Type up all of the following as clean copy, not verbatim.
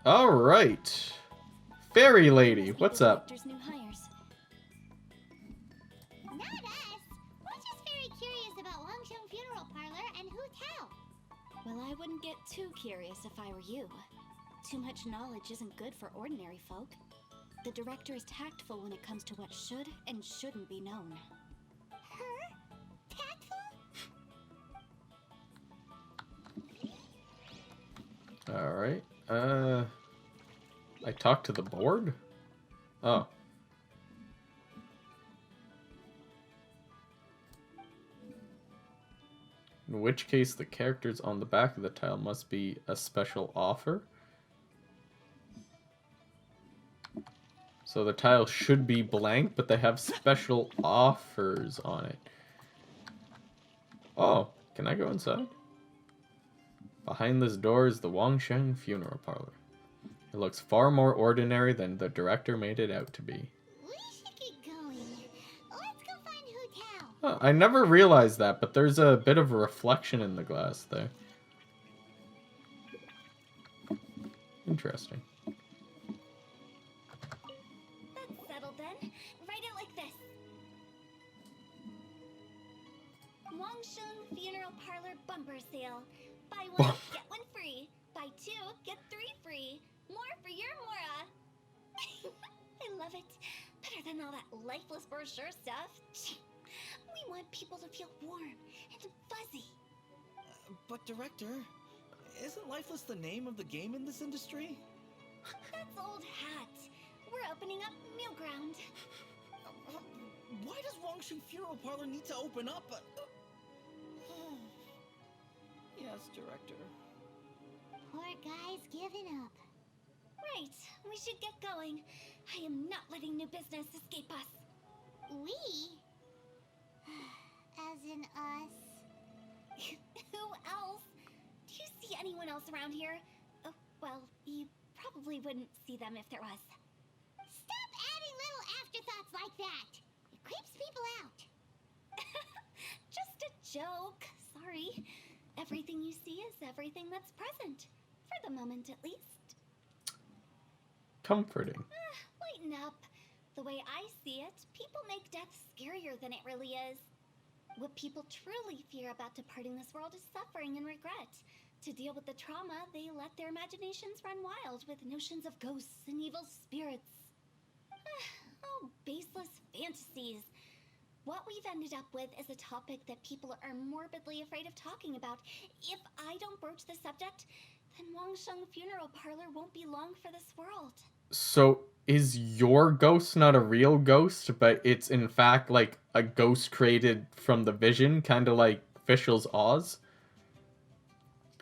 All right. Fairy lady, what's up? New hires. Not us. We're just very curious about Wangsheng Funeral Parlor and Hu Tao. Well, I wouldn't get too curious if I were you. Too much knowledge isn't good for ordinary folk. The director is tactful when it comes to what should and shouldn't be known. Her? Tactful? Alright. I talked to the board? Oh. In which case, the characters on the back of the tile must be a special offer. So the tile should be blank, but they have special offers on it. Oh, can I go inside? Behind this door is the Wangsheng Funeral Parlor. It looks far more ordinary than the director made it out to be. We should get going. Let's go find Hu Tao. Oh, I never realized that, but there's a bit of a reflection in the glass there. Interesting. That's settled then. Write it like this. Wangsheng Funeral Parlor bumper sale. Buy one, get one free. Buy two, get three free. More for your Mora. I love it. Better than all that lifeless brochure stuff. We want people to feel warm and fuzzy. But director, isn't Lifeless the name of the game in this industry? That's old hat. We're opening up new ground. Why does Wangsheng Funeral Parlor need to open up? Yes, director. Poor guy's giving up. Right, we should get going. I am not letting new business escape us. We? As in us? Who else? Do you see anyone else around here? Oh, well, you probably wouldn't see them if there was. Stop adding little afterthoughts like that. It creeps people out. Just a joke. Sorry. Everything you see is everything that's present. For the moment, at least. Comforting. Lighten up. The way I see it, people make death scarier than it really is. What people truly fear about departing this world is suffering and regret. To deal with the trauma, they let their imaginations run wild with notions of ghosts and evil spirits. Oh, baseless fantasies. What we've ended up with is a topic that people are morbidly afraid of talking about. If I don't broach the subject, then Wangsheng Funeral Parlor won't be long for this world. So, is your ghost not a real ghost, but it's in fact like a ghost created from the vision, kind of like Fischl's Oz?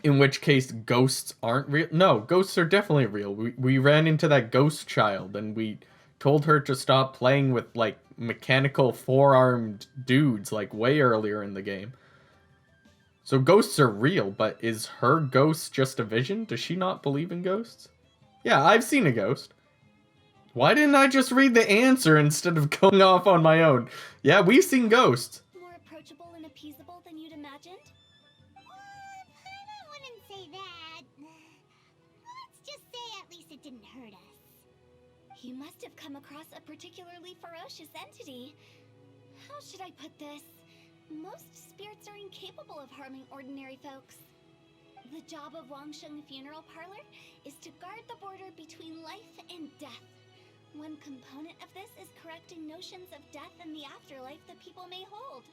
In which case, ghosts aren't real? No, ghosts are definitely real. We ran into that ghost child, and we told her to stop playing with, like, mechanical four-armed dudes, like, way earlier in the game. So ghosts are real, but is her ghost just a vision? Does she not believe in ghosts? Yeah, I've seen a ghost. Why didn't I just read the answer instead of going off on my own? Yeah, we've seen ghosts. More approachable and appeasable than you'd imagined? I wouldn't say that. Let's just say at least it didn't hurt us. You must have come across a particularly ferocious entity. How should I put this? Most spirits are incapable of harming ordinary folks. The job of Wangsheng Funeral Parlor is to guard the border between life and death. One component of this is correcting notions of death and the afterlife that people may hold.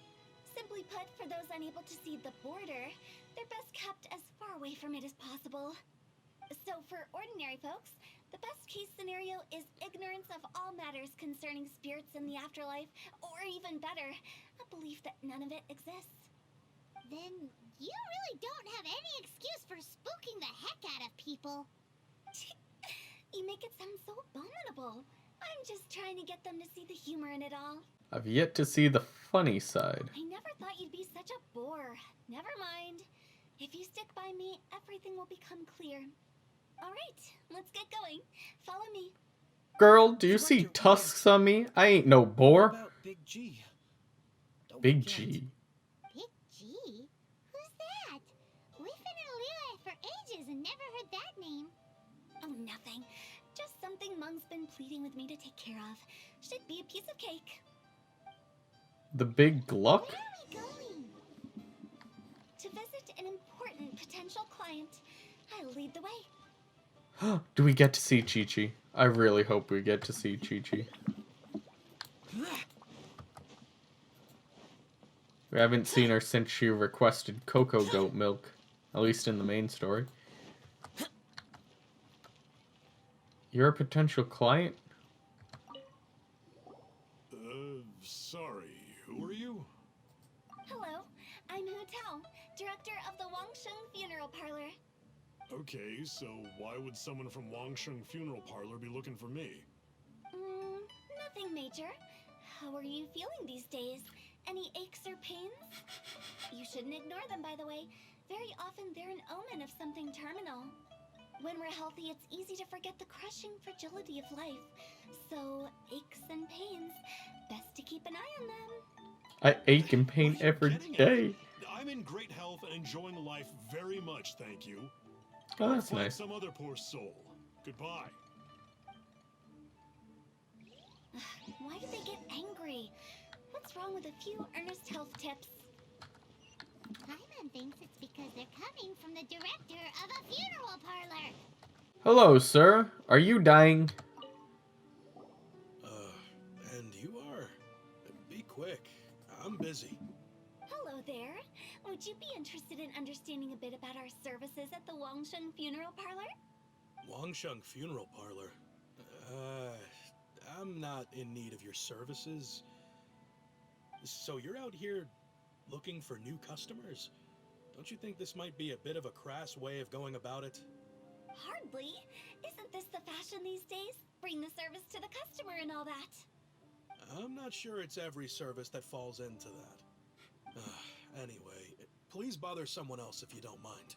Simply put, for those unable to see the border, they're best kept as far away from it as possible. So for ordinary folks, the best case scenario is ignorance of all matters concerning spirits in the afterlife, or even better, a belief that none of it exists. Then you really don't have any excuse for spooking the heck out of people. You make it sound so abominable. I'm just trying to get them to see the humor in it all. I've yet to see the funny side. I never thought you'd be such a bore. Never mind. If you stick by me, everything will become clear. All right, let's get going. Follow me. Girl, do you see tusks on me? I ain't no What boar. about Big G? Don't Big forget. G. Big G? Who's that? We've been in Lille for ages and never heard that nothing. Just something Mung's been pleading with me to take care of. Should be a piece of cake. The big Gluck? Where are we going? To visit an important potential client. I'll lead the way. Do we get to see Chi-Chi? I really hope we get to see Chi-Chi. We haven't seen her since she requested cocoa goat milk, at least in the main story. You're a potential client? Sorry, who are you? Hello, I'm Hu Tao, director of the Wangsheng Funeral Parlor. Okay, so why would someone from Wangsheng Funeral Parlor be looking for me? Nothing major. How are you feeling these days? Any aches or pains? You shouldn't ignore them, by the way. Very often they're an omen of something terminal. When we're healthy, it's easy to forget the crushing fragility of life. So, aches and pains, best to keep an eye on them. I ache and pain What are you every getting at? day. I'm in great health and enjoying life very much, thank you. Oh, that's Find nice. some other poor soul. Goodbye. Why do they get angry? What's wrong with a few earnest health tips? Paimon thinks it's because they're coming from the director of a funeral parlor. Hello, sir. Are you dying? And you are? Be quick. I'm busy. Hello there. Would you be interested in understanding a bit about our services at the Wangsheng Funeral Parlor? Wangsheng Funeral Parlor? I'm not in need of your services. So you're out here looking for new customers? Don't you think this might be a bit of a crass way of going about it? Hardly. Isn't this the fashion these days? Bring the service to the customer and all that. I'm not sure it's every service that falls into that. Anyway, please bother someone else if you don't mind.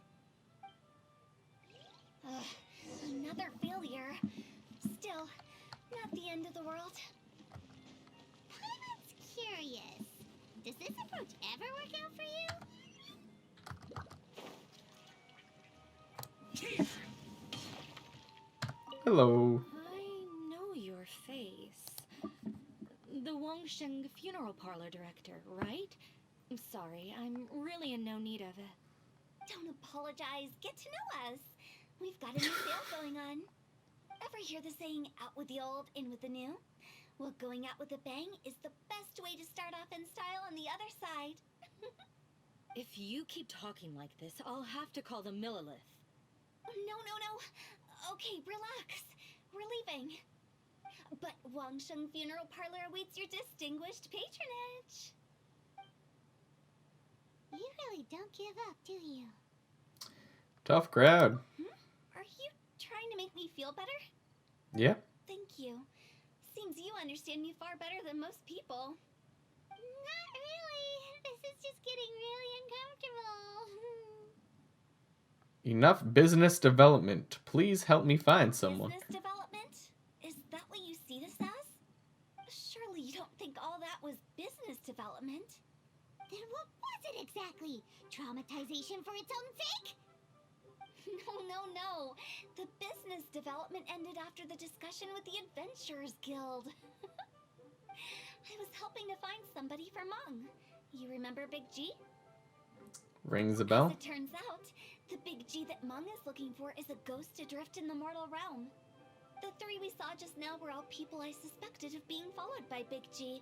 Another failure. Still, not the end of the world. Paimon's curious. Does this approach ever work out for you? Hello. I know your face. The Wangsheng Funeral Parlor director, right? I'm sorry, I'm really in no need of it. Don't apologize. Get to know us. We've got a new sale going on. Ever hear the saying, out with the old, in with the new? Well, going out with a bang is the best way to start off in style on the other side. If you keep talking like this, I'll have to call the Millilith. No. Okay, relax. We're leaving. But Wangsheng Funeral Parlor awaits your distinguished patronage. You really don't give up, do you? Tough crowd. Are you trying to make me feel better? Yeah. Thank you. Seems you understand me far better than most people. Not really. This is just getting really uncomfortable. Enough business development. Please help me find someone. Business development? Is that what you see this as? Surely you don't think all that was business development? Then what was it exactly? Traumatization for its own sake? No. The business development ended after the discussion with the Adventurers Guild. I was helping to find somebody for Mung. You remember Big G? Rings a bell. As it turns out, the Big G that Mung is looking for is a ghost adrift in the mortal realm. The three we saw just now were all people I suspected of being followed by Big G,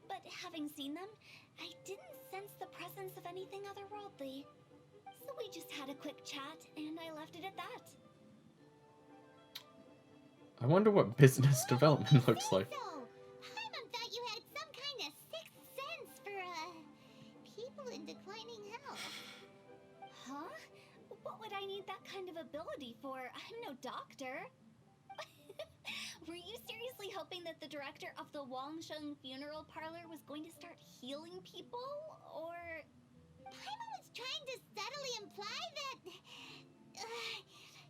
but having seen them, I didn't sense the presence of anything otherworldly. So we just had a quick chat, and I left it at that. I wonder what business development looks like. So, Paimon thought you had some kind of sixth sense for, people in declining health. Huh? What would I need that kind of ability for? I'm no doctor. Were you seriously hoping that the director of the Wangsheng Funeral Parlor was going to start healing people, or... Paimon was trying to subtly imply that...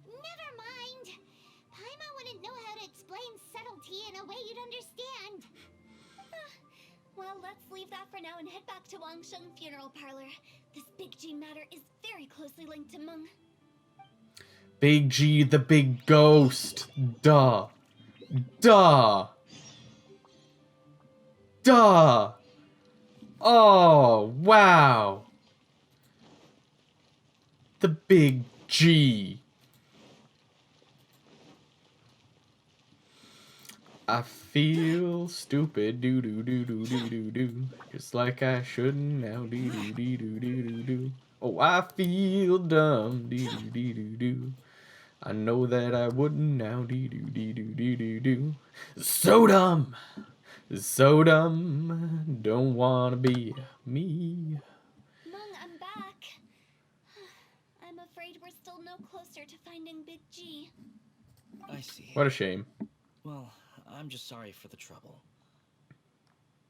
never mind. Paimon wouldn't know how to explain subtlety in a way you'd understand. Well, let's leave that for now and head back to Wangsheng Funeral Parlor. This Big G matter is very closely linked to Mung. Big G, the big ghost. Duh. Duh. Duh. Oh, wow. The big G. I feel stupid, do do do do do do do, just like I shouldn't now, do do do do do do do. Oh, I feel dumb, do do do do do. I know that I wouldn't now, do do do do do do do. So dumb, don't wanna be me. Mung, I'm back. I'm afraid we're still no closer to finding Big G. I see. What a shame. Well, I'm just sorry for the trouble.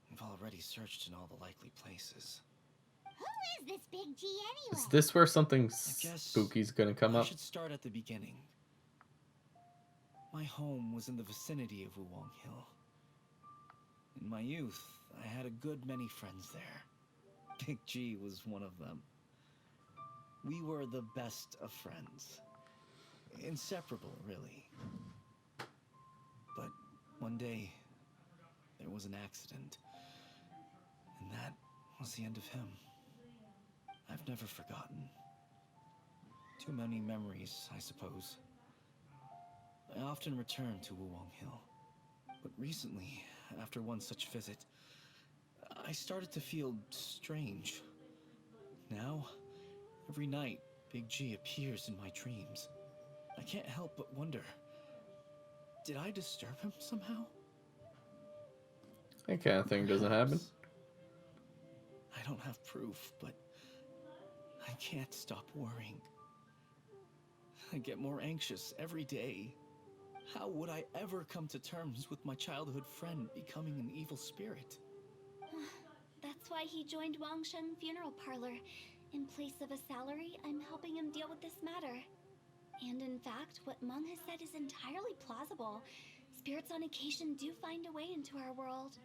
We've already searched in all the likely places. Who is this Big G anyway? Is this where something guess spooky's gonna come I up? should start at the beginning. My home was in the vicinity of Wuwang Hill. In my youth, I had a good many friends there. Big G was one of them. We were the best of friends. Inseparable, really. But one day, there was an accident. And that was the end of him. I've never forgotten. Too many memories, I suppose. I often return to Wuwang Hill. But recently, after one such visit, I started to feel strange. Now, every night, Big G appears in my dreams. I can't help but wonder, did I disturb him somehow? That kind of thing doesn't happen. Perhaps. I don't have proof, but I can't stop worrying. I get more anxious every day. How would I ever come to terms with my childhood friend becoming an evil spirit? That's why he joined Wangsheng Funeral Parlor. In place of a salary, I'm helping him deal with this matter. And in fact, what Mung has said is entirely plausible. Spirits on occasion do find a way into our world.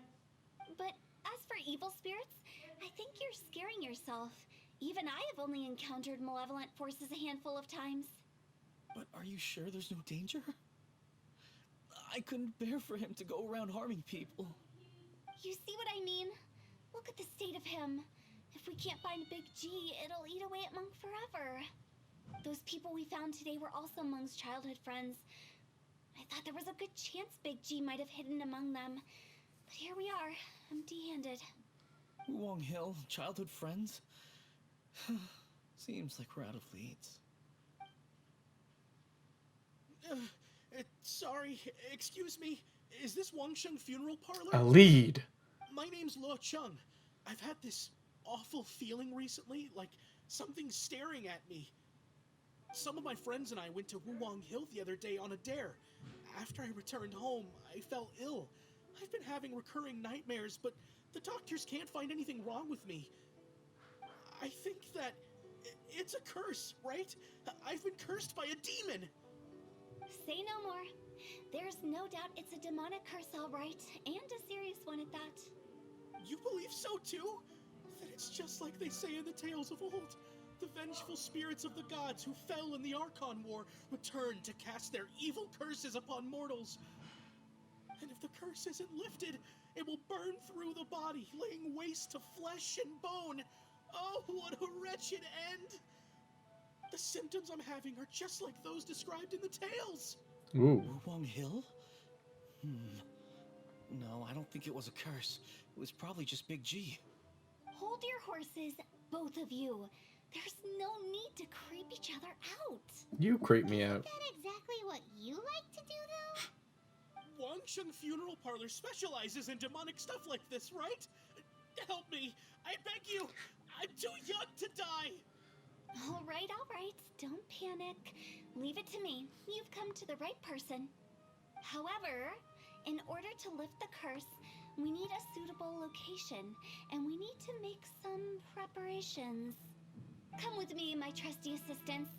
But as for evil spirits, I think you're scaring yourself. Even I have only encountered malevolent forces a handful of times. But are you sure there's no danger? I couldn't bear for him to go around harming people. You see what I mean? Look at the state of him. If we can't find Big G, it'll eat away at Mung forever. Those people we found today were also Mung's childhood friends. I thought there was a good chance Big G might have hidden among them. But here we are, empty-handed. Wuwang Hill, childhood friends? Seems like we're out of leads. Sorry, excuse me. Is this Wangsheng Funeral Parlor? A lead. My name's Luo Chung. I've had this awful feeling recently, like something's staring at me. Some of my friends and I went to Wuwang Hill the other day on a dare. After I returned home, I fell ill. I've been having recurring nightmares, but the doctors can't find anything wrong with me. I think that it's a curse, right? I've been cursed by a demon. Say no more. There's no doubt it's a demonic curse, all right, and a serious one at that. You believe so too? That it's just like they say in the tales of old. The vengeful spirits of the gods who fell in the Archon War return to cast their evil curses upon mortals. And if the curse isn't lifted, it will burn through the body, laying waste to flesh and bone. Oh, what a wretched end! The symptoms I'm having are just like those described in the tales. Ooh. Wuwang Hill? No, I don't think it was a curse. It was probably just Big G. Hold your horses, both of you. There's no need to creep each other out. You creep me out. Is that exactly what you like to do, though? Wangsheng Funeral Parlor specializes in demonic stuff like this, right? Help me, I beg you. I'm too young to die. All right, don't panic. Leave it to me. You've come to the right person. However, in order to lift the curse, we need a suitable location, and we need to make some preparations. Come with me, my trusty assistants.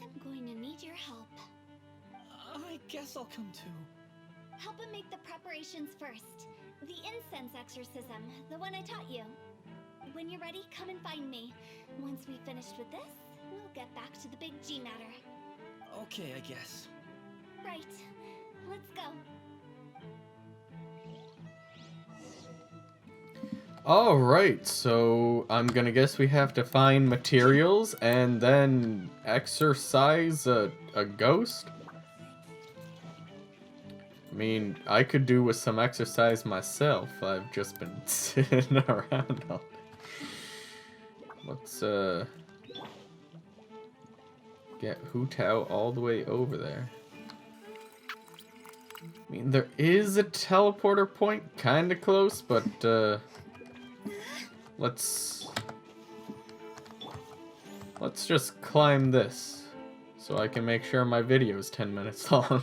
I'm going to need your help. I guess I'll come too. Help him make the preparations first. The incense exorcism, the one I taught you. When you're ready, come and find me. Once we've finished with this, we'll get back to the Big G matter. Okay, I guess. Right. Let's go. Alright, so I'm gonna guess we have to find materials and then exorcise a ghost? I mean, I could do with some exercise myself. I've just been sitting around all day. Let's, get Hu Tao all the way over there. I mean, there is a teleporter point kinda close, but, let's just climb this so I can make sure my video is 10 minutes long.